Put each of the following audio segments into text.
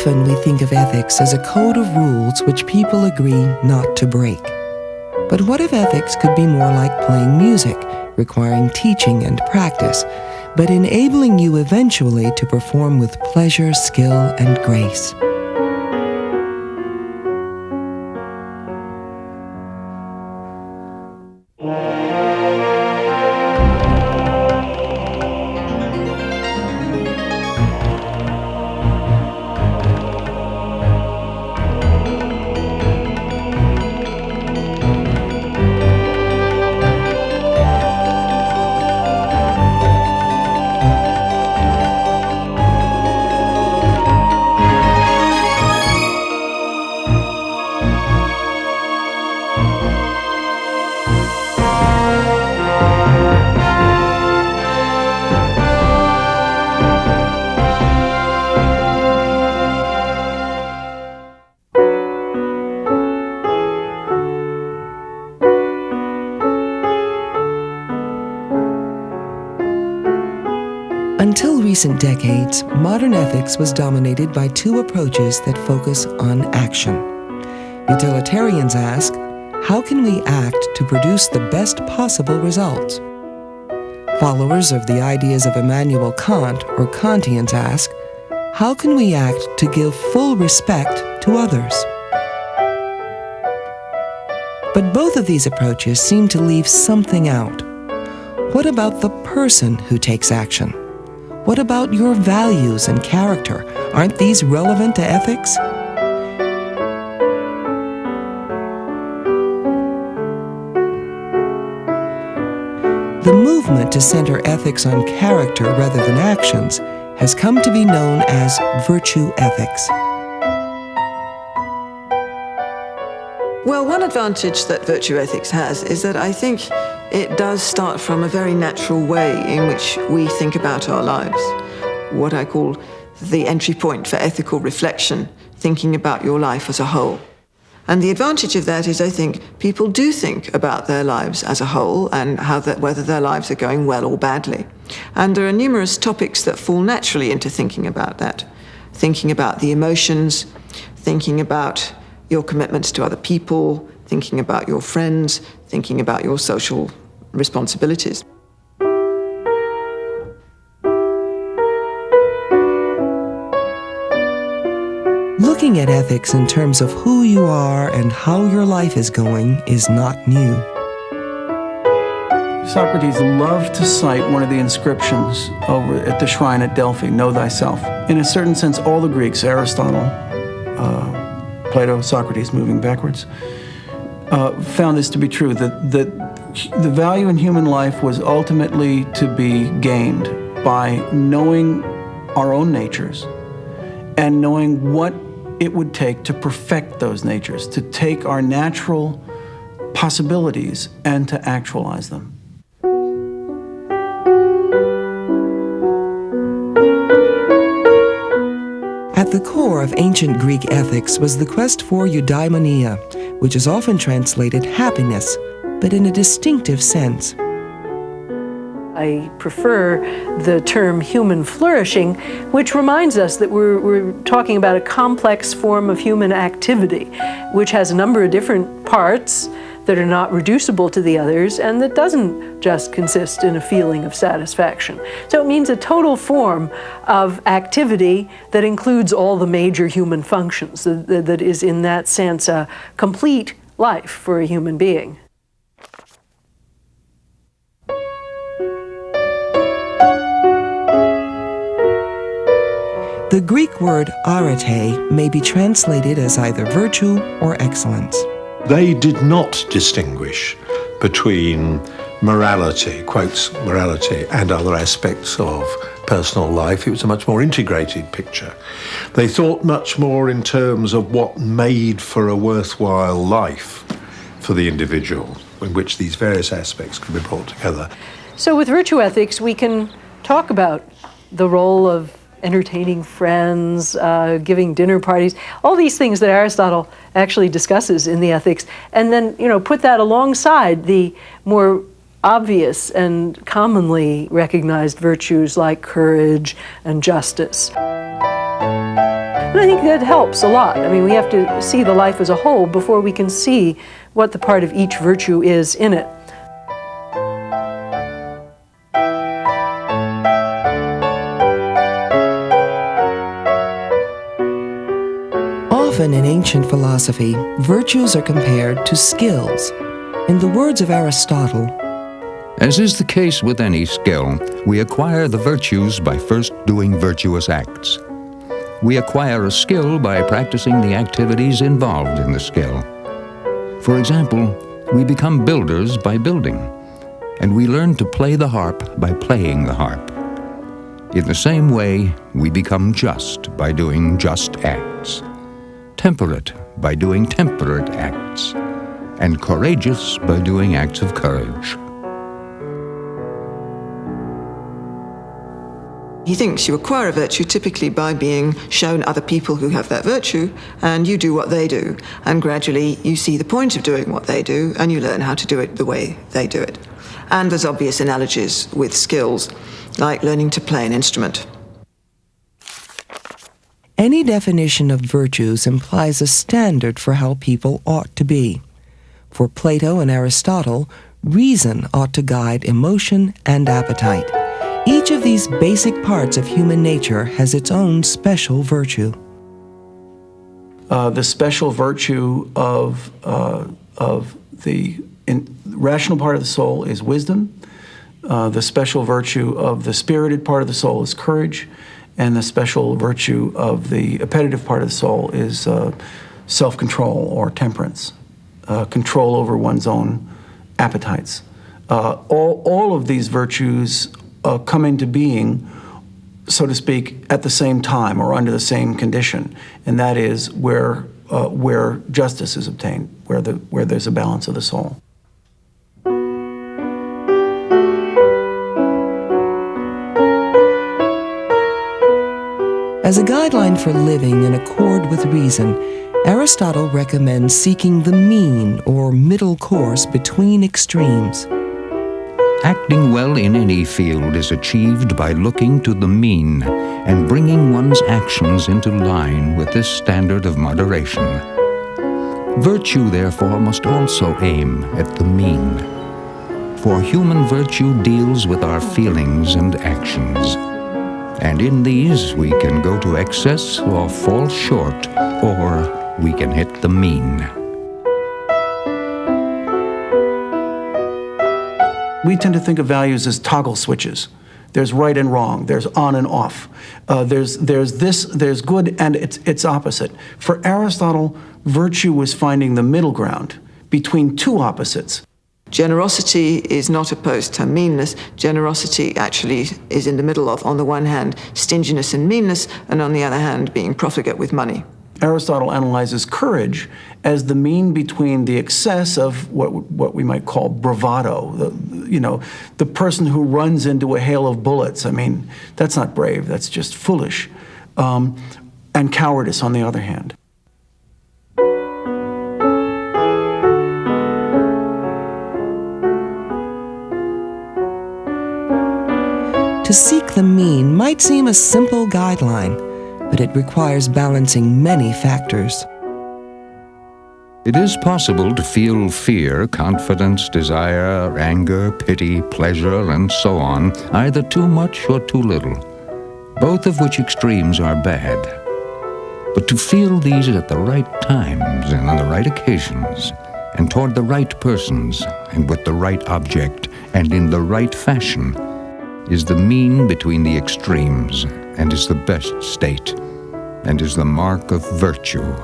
Often we think of ethics as a code of rules which people agree not to break. But what if ethics could be more like playing music, requiring teaching and practice, but enabling you eventually to perform with pleasure, skill, and grace? Until recent decades, modern ethics was dominated by two approaches that focus on action. Utilitarians ask, how can we act to produce the best possible results? Followers of the ideas of Immanuel Kant or Kantians ask, how can we act to give full respect to others? But both of these approaches seem to leave something out. What about the person who takes action? What about your values and character? Aren't these relevant to ethics? The movement to center ethics on character rather than actions has come to be known as virtue ethics. Well, one advantage that virtue ethics has is that I think it does start from a very natural way in which we think about our lives. What I call the entry point for ethical reflection, thinking about your life as a whole. And the advantage of that is, I think, people do think about their lives as a whole and whether their lives are going well or badly. And there are numerous topics that fall naturally into thinking about that. Thinking about the emotions, thinking about your commitments to other people, thinking about your friends, thinking about your social responsibilities. Looking at ethics in terms of who you are and how your life is going is not new. Socrates loved to cite one of the inscriptions over at the shrine at Delphi, know thyself. In a certain sense, all the Greeks, Aristotle, Plato, Socrates, moving backwards, found this to be true, that the value in human life was ultimately to be gained by knowing our own natures and knowing what it would take to perfect those natures, to take our natural possibilities and to actualize them. At the core of ancient Greek ethics was the quest for eudaimonia, which is often translated happiness, but in a distinctive sense. I prefer the term human flourishing, which reminds us that we're talking about a complex form of human activity, which has a number of different parts that are not reducible to the others, and that doesn't just consist in a feeling of satisfaction. So it means a total form of activity that includes all the major human functions, that is in that sense a complete life for a human being. The Greek word arete may be translated as either virtue or excellence. They did not distinguish between morality, quotes morality, and other aspects of personal life. It was a much more integrated picture. They thought much more in terms of what made for a worthwhile life for the individual, in which these various aspects could be brought together. So with virtue ethics, we can talk about the role of entertaining friends, giving dinner parties, all these things that Aristotle actually discusses in the Ethics, and then, put that alongside the more obvious and commonly recognized virtues like courage and justice. And I think that helps a lot. I mean, we have to see the life as a whole before we can see what the part of each virtue is in it. Often in ancient philosophy, virtues are compared to skills. In the words of Aristotle, as is the case with any skill, we acquire the virtues by first doing virtuous acts. We acquire a skill by practicing the activities involved in the skill. For example, we become builders by building, and we learn to play the harp by playing the harp. In the same way, we become just by doing just acts, temperate by doing temperate acts, and courageous by doing acts of courage. He thinks you acquire a virtue typically by being shown other people who have that virtue, and you do what they do. And gradually you see the point of doing what they do, and you learn how to do it the way they do it. And there's obvious analogies with skills, like learning to play an instrument. any definition of virtues implies a standard for how people ought to be. For Plato and Aristotle, reason ought to guide emotion and appetite. Each of these basic parts of human nature has its own special virtue. The special virtue of the rational part of the soul is wisdom. The special virtue of the spirited part of the soul is courage. And the special virtue of the appetitive part of the soul is self-control or temperance, control over one's own appetites. All of these virtues come into being, so to speak, at the same time or under the same condition, and that is where justice is obtained, where there's a balance of the soul. As a guideline for living in accord with reason, Aristotle recommends seeking the mean or middle course between extremes. Acting well in any field is achieved by looking to the mean and bringing one's actions into line with this standard of moderation. Virtue, therefore, must also aim at the mean. For human virtue deals with our feelings and actions. And in these, we can go to excess or fall short, or we can hit the mean. We tend to think of values as toggle switches. There's right and wrong. There's on and off. There's this. There's good and its opposite. For Aristotle, virtue was finding the middle ground between two opposites. Generosity is not opposed to meanness. Generosity actually is in the middle of, on the one hand, stinginess and meanness, and on the other hand, being profligate with money. Aristotle analyzes courage as the mean between the excess of what we might call bravado, the person who runs into a hail of bullets. I mean, that's not brave, that's just foolish. And cowardice, on the other hand. To seek the mean might seem a simple guideline, but it requires balancing many factors. It is possible to feel fear, confidence, desire, anger, pity, pleasure, and so on, either too much or too little, both of which extremes are bad. But to feel these at the right times and on the right occasions, and toward the right persons, and with the right object, and in the right fashion, is the mean between the extremes, and is the best state, and is the mark of virtue.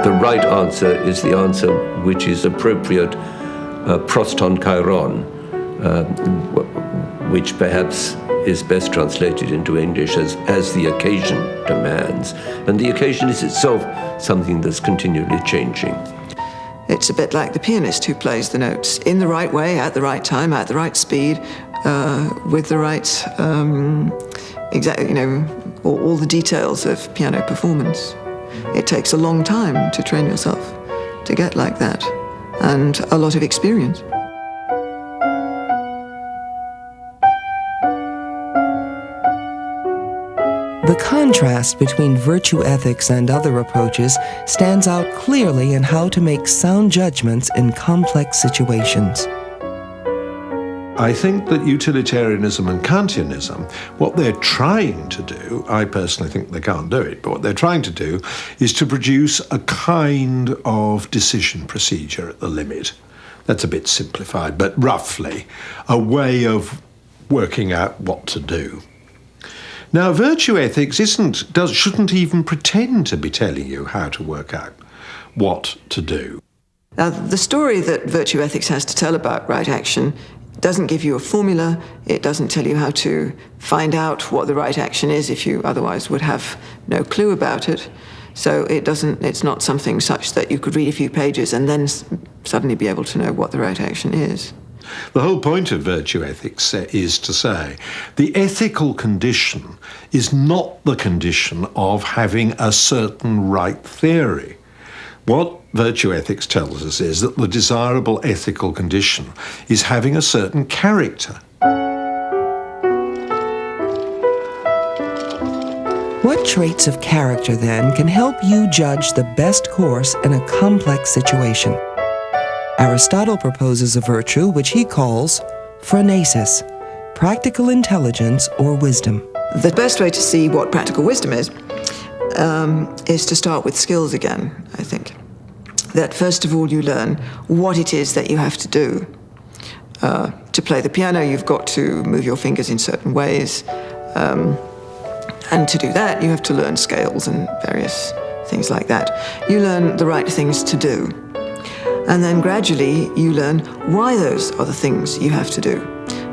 The right answer is the answer which is appropriate, proston kairon, which perhaps is best translated into English as the occasion demands. And the occasion is itself something that's continually changing. It's a bit like the pianist who plays the notes in the right way, at the right time, at the right speed, with the right, all the details of piano performance. It takes a long time to train yourself to get like that, and a lot of experience. The The contrast between virtue ethics and other approaches stands out clearly in how to make sound judgments in complex situations. I think that utilitarianism and Kantianism, what they're trying to do, I personally think they can't do it, but what they're trying to do is to produce a kind of decision procedure at the limit. That's a bit simplified, but roughly a way of working out what to do. Now, virtue ethics shouldn't even pretend to be telling you how to work out what to do. Now, the story that virtue ethics has to tell about right action doesn't give you a formula. It doesn't tell you how to find out what the right action is if you otherwise would have no clue about it. So it's not something such that you could read a few pages and then suddenly be able to know what the right action is. The whole point of virtue ethics is to say the ethical condition is not the condition of having a certain right theory. What virtue ethics tells us is that the desirable ethical condition is having a certain character. What traits of character, then, can help you judge the best course in a complex situation? Aristotle proposes a virtue which he calls phronesis, practical intelligence or wisdom. The best way to see what practical wisdom is to start with skills again, I think. That first of all you learn what it is that you have to do. To play the piano, you've got to move your fingers in certain ways. And to do that, you have to learn scales and various things like that. You learn the right things to do. And then gradually you learn why those are the things you have to do.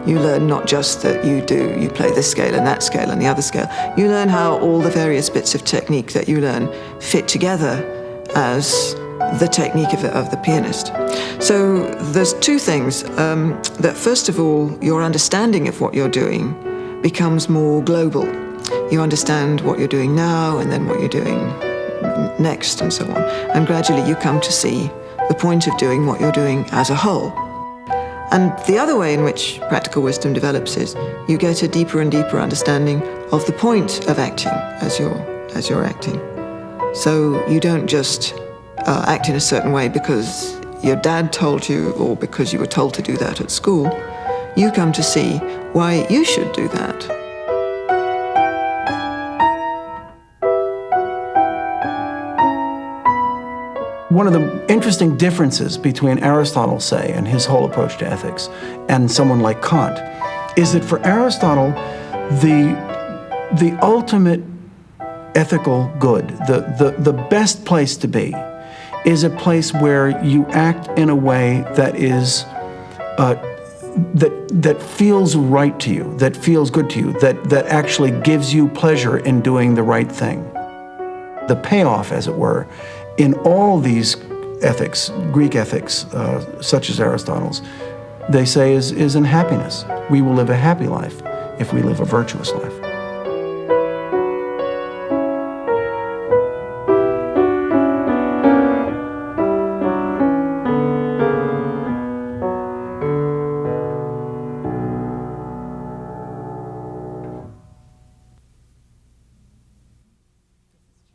You learn not just that you play this scale and that scale and the other scale. You learn how all the various bits of technique that you learn fit together as the technique of the pianist. So there's two things. That first of all, your understanding of what you're doing becomes more global. You understand what you're doing now and then what you're doing next and so on. And gradually you come to see the point of doing what you're doing as a whole. And the other way in which practical wisdom develops is you get a deeper and deeper understanding of the point of acting as you're acting. So you don't just act in a certain way because your dad told you or because you were told to do that at school. You come to see why you should do that. One of the interesting differences between Aristotle, say, and his whole approach to ethics, and someone like Kant, is that for Aristotle, the ultimate ethical good, the best place to be, is a place where you act in a way that is that feels right to you, that feels good to you, that actually gives you pleasure in doing the right thing. The payoff, as it were, in all these ethics, Greek ethics, such as Aristotle's, they say is in happiness. We will live a happy life if we live a virtuous life.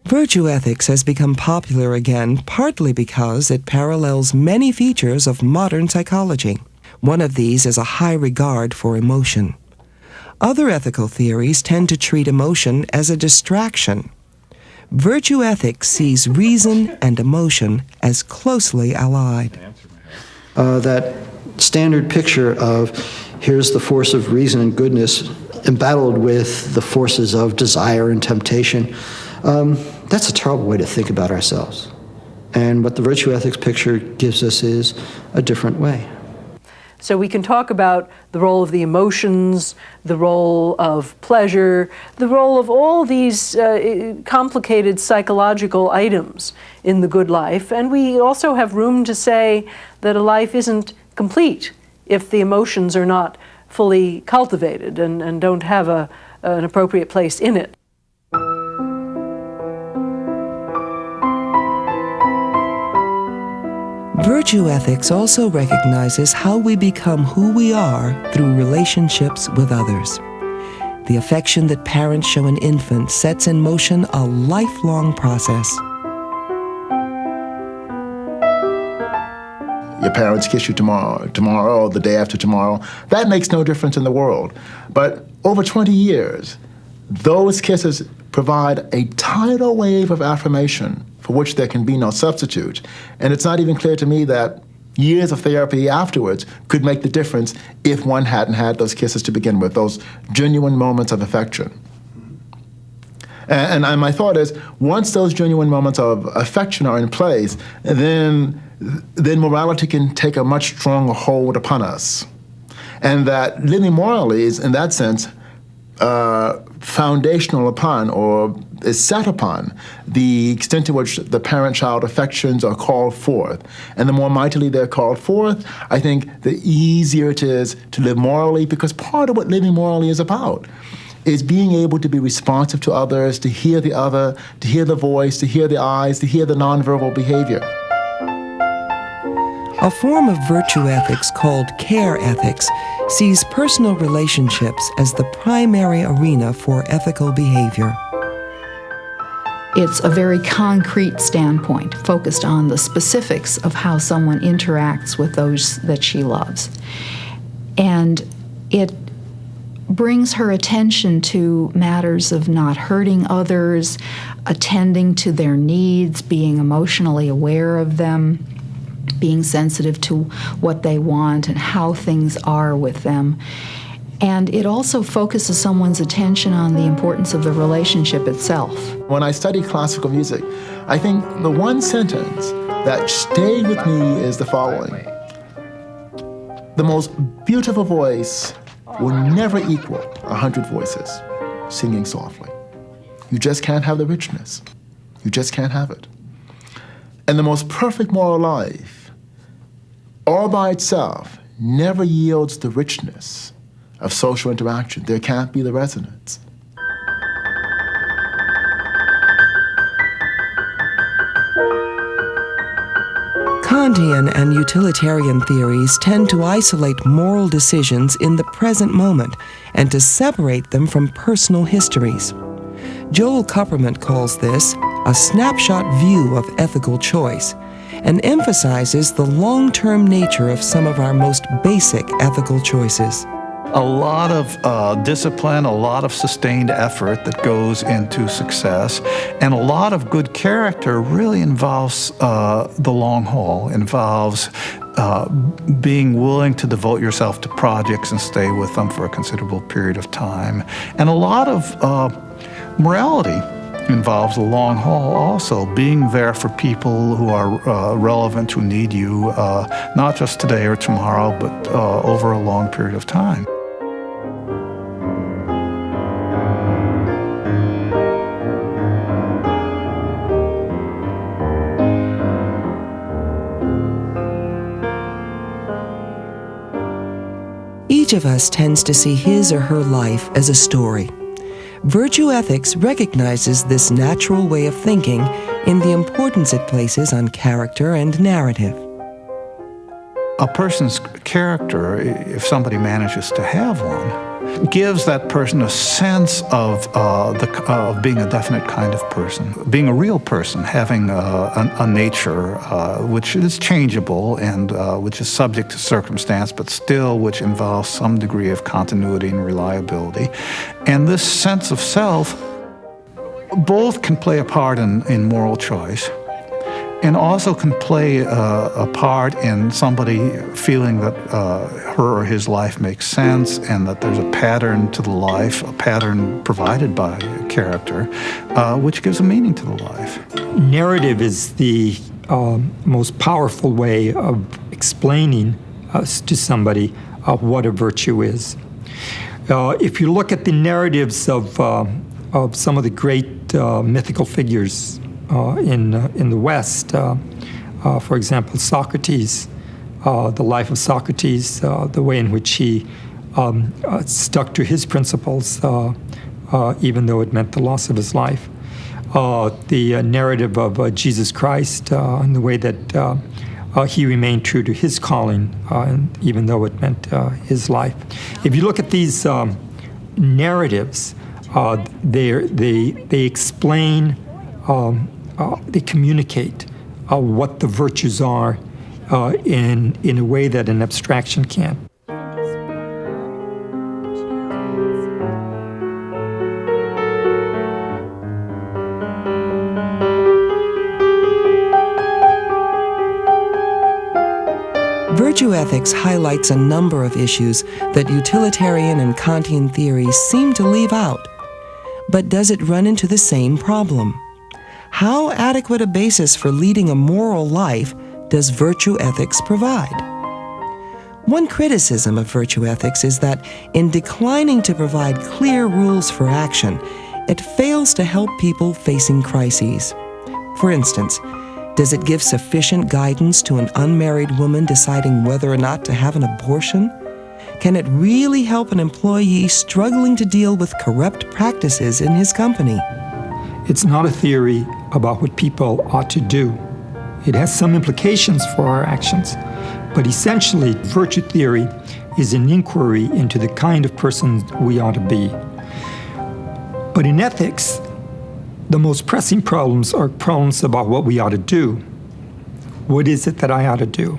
Virtue ethics has become popular again partly because it parallels many features of modern psychology. One of these is a high regard for emotion. Other ethical theories tend to treat emotion as a distraction. Virtue ethics sees reason and emotion as closely allied. That standard picture of here's the force of reason and goodness embattled with the forces of desire and temptation, that's a terrible way to think about ourselves. And what the virtue ethics picture gives us is a different way. So we can talk about the role of the emotions, the role of pleasure, the role of all these complicated psychological items in the good life. And we also have room to say that a life isn't complete if the emotions are not fully cultivated and don't have an appropriate place in it. Virtue ethics also recognizes how we become who we are through relationships with others. The affection that parents show an infant sets in motion a lifelong process. Your parents kiss you tomorrow, or the day after tomorrow. That makes no difference in the world. But over 20 years, those kisses provide a tidal wave of affirmation for which there can be no substitute. And it's not even clear to me that years of therapy afterwards could make the difference if one hadn't had those kisses to begin with, those genuine moments of affection. And my thought is, once those genuine moments of affection are in place, then morality can take a much stronger hold upon us. And that living morally is, in that sense, foundational upon, or is set upon, the extent to which the parent-child affections are called forth. And the more mightily they're called forth, I think the easier it is to live morally, because part of what living morally is about is being able to be responsive to others, to hear the other, to hear the voice, to hear the eyes, to hear the nonverbal behavior. A form of virtue ethics called care ethics sees personal relationships as the primary arena for ethical behavior. It's a very concrete standpoint, focused on the specifics of how someone interacts with those that she loves. And it brings her attention to matters of not hurting others, attending to their needs, being emotionally aware of them, being sensitive to what they want and how things are with them. And it also focuses someone's attention on the importance of the relationship itself. When I study classical music, I think the one sentence that stayed with me is the following: the most beautiful voice will never equal 100 voices singing softly. You just can't have the richness. You just can't have it. And the most perfect moral life, all by itself, never yields the richness of social interaction. There can't be the resonance. Kantian and utilitarian theories tend to isolate moral decisions in the present moment and to separate them from personal histories. Joel Kupperman calls this a snapshot view of ethical choice and emphasizes the long-term nature of some of our most basic ethical choices. A lot of discipline, a lot of sustained effort that goes into success, and a lot of good character really involves the long haul, involves being willing to devote yourself to projects and stay with them for a considerable period of time. And a lot of morality involves the long haul also, being there for people who are relevant, who need you, not just today or tomorrow, but over a long period of time. Each of us tends to see his or her life as a story. Virtue ethics recognizes this natural way of thinking in the importance it places on character and narrative. A person's character, if somebody manages to have one, gives that person a sense of being a definite kind of person, being a real person, having a nature which is changeable and which is subject to circumstance, but still which involves some degree of continuity and reliability. And this sense of self both can play a part in moral choice, and also can play a part in somebody feeling that her or his life makes sense and that there's a pattern to the life, a pattern provided by character, which gives a meaning to the life. Narrative is the most powerful way of explaining to somebody what a virtue is. If you look at the narratives of some of the great mythical figures in the West, for example, Socrates, the life of Socrates, the way in which he stuck to his principles, even though it meant the loss of his life. The narrative of Jesus Christ, and the way that he remained true to his calling, even though it meant his life. If you look at these narratives. They explain, they communicate what the virtues are in a way that an abstraction can't. Virtue ethics highlights a number of issues that utilitarian and Kantian theories seem to leave out. But does it run into the same problem? How adequate a basis for leading a moral life does virtue ethics provide? One criticism of virtue ethics is that in declining to provide clear rules for action, it fails to help people facing crises. For instance, does it give sufficient guidance to an unmarried woman deciding whether or not to have an abortion? Can it really help an employee struggling to deal with corrupt practices in his company? It's not a theory about what people ought to do. It has some implications for our actions, but essentially, virtue theory is an inquiry into the kind of person we ought to be. But in ethics, the most pressing problems are problems about what we ought to do. What is it that I ought to do?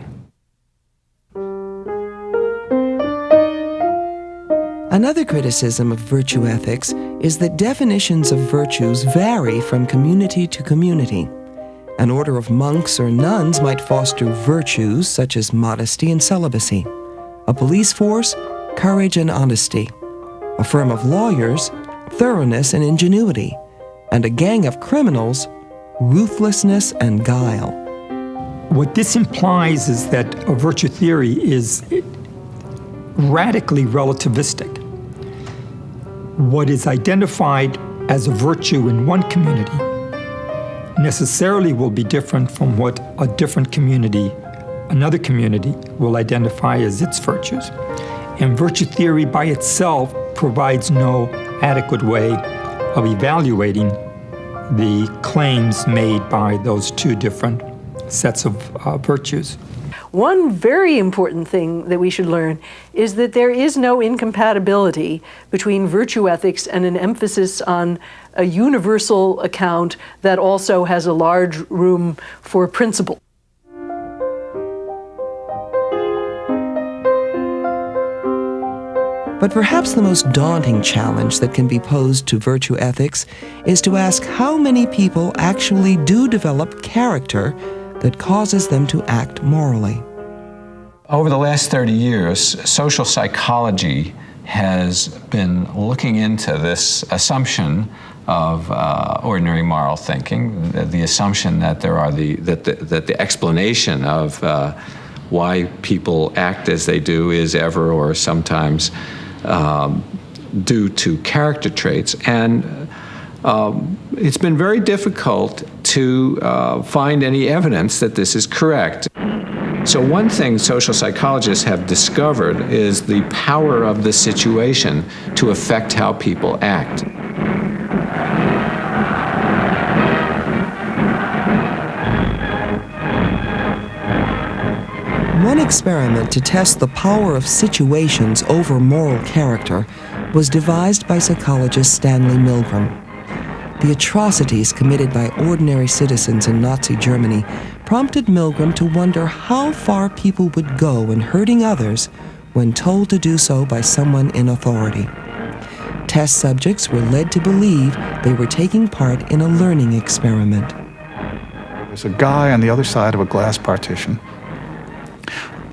Another criticism of virtue ethics is that definitions of virtues vary from community to community. An order of monks or nuns might foster virtues such as modesty and celibacy. A police force, courage and honesty. A firm of lawyers, thoroughness and ingenuity. And a gang of criminals, ruthlessness and guile. What this implies is that a virtue theory is radically relativistic. What is identified as a virtue in one community necessarily will be different from what a different community, another community, will identify as its virtues. And virtue theory by itself provides no adequate way of evaluating the claims made by those two different sets of virtues. One very important thing that we should learn is that there is no incompatibility between virtue ethics and an emphasis on a universal account that also has a large room for principle. But perhaps the most daunting challenge that can be posed to virtue ethics is to ask how many people actually do develop character that causes them to act morally. Over the last 30 years, social psychology has been looking into this assumption of ordinary moral thinking, the assumption that there are that the explanation of why people act as they do is ever or sometimes due to character traits. And it's been very difficult to find any evidence that this is correct. So one thing social psychologists have discovered is the power of the situation to affect how people act. One experiment to test the power of situations over moral character was devised by psychologist Stanley Milgram. The atrocities committed by ordinary citizens in Nazi Germany prompted Milgram to wonder how far people would go in hurting others when told to do so by someone in authority. Test subjects were led to believe they were taking part in a learning experiment. There's a guy on the other side of a glass partition,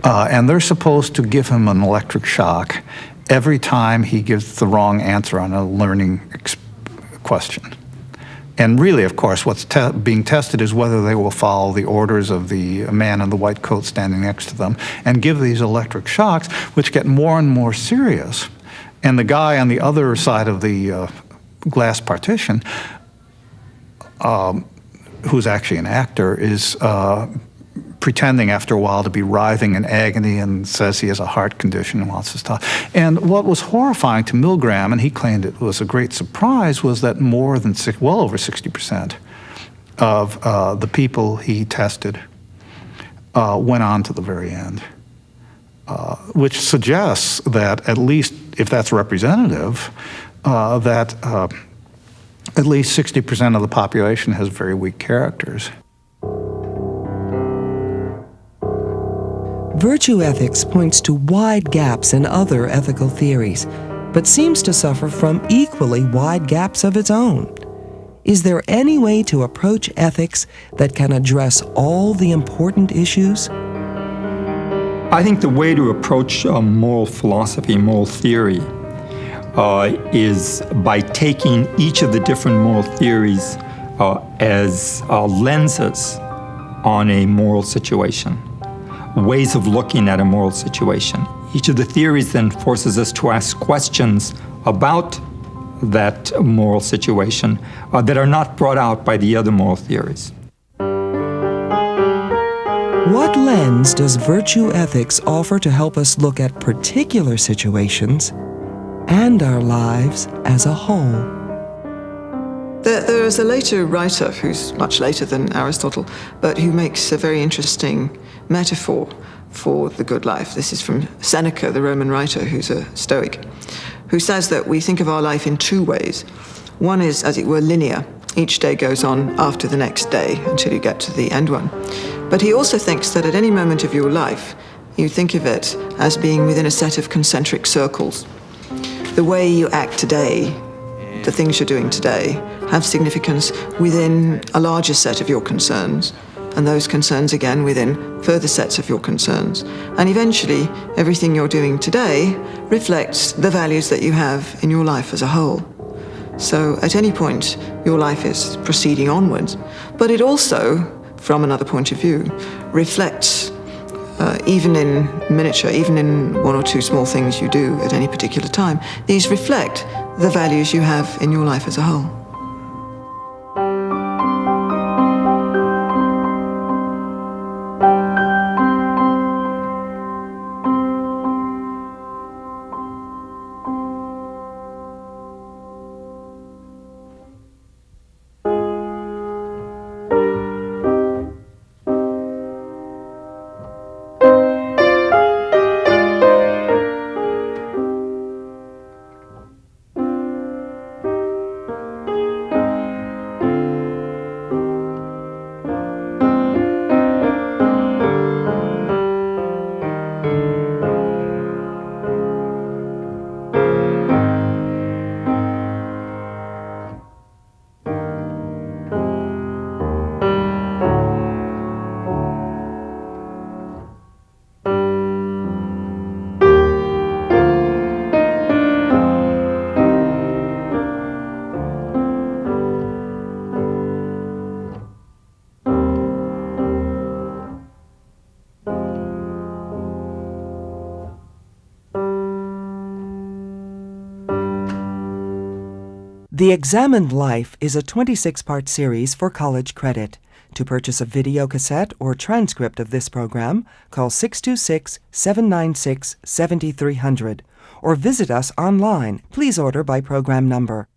and they're supposed to give him an electric shock every time he gives the wrong answer on a learning question. And really, of course, what's being tested is whether they will follow the orders of the man in the white coat standing next to them and give these electric shocks, which get more and more serious. And the guy on the other side of the glass partition, who's actually an actor, is pretending after a while to be writhing in agony and says he has a heart condition and wants to stop. And what was horrifying to Milgram, and he claimed it was a great surprise, was that more than well over 60% of the people he tested went on to the very end. which suggests that at least, if that's representative, that at least 60% of the population has very weak characters. Virtue ethics points to wide gaps in other ethical theories, but seems to suffer from equally wide gaps of its own. Is there any way to approach ethics that can address all the important issues? I think the way to approach moral philosophy, moral theory, is by taking each of the different moral theories as lenses on a moral situation, ways of looking at a moral situation. Each of the theories then forces us to ask questions about that moral situation that are not brought out by the other moral theories. What lens does virtue ethics offer to help us look at particular situations and our lives as a whole? There is a later writer who's much later than Aristotle, but who makes a very interesting metaphor for the good life. This is from Seneca, the Roman writer, who's a Stoic, who says that we think of our life in two ways. One is, as it were, linear. Each day goes on after the next day until you get to the end one. But he also thinks that at any moment of your life, you think of it as being within a set of concentric circles. The way you act today, the things you're doing today, have significance within a larger set of your concerns, and those concerns again within further sets of your concerns. And eventually, everything you're doing today reflects the values that you have in your life as a whole. So at any point, your life is proceeding onwards. But it also, from another point of view, reflects, even in miniature, even in one or two small things you do at any particular time, these reflect the values you have in your life as a whole. The Examined Life is a 26-part series for college credit. To purchase a video cassette or transcript of this program, call 626-796-7300 or visit us online. Please order by program number.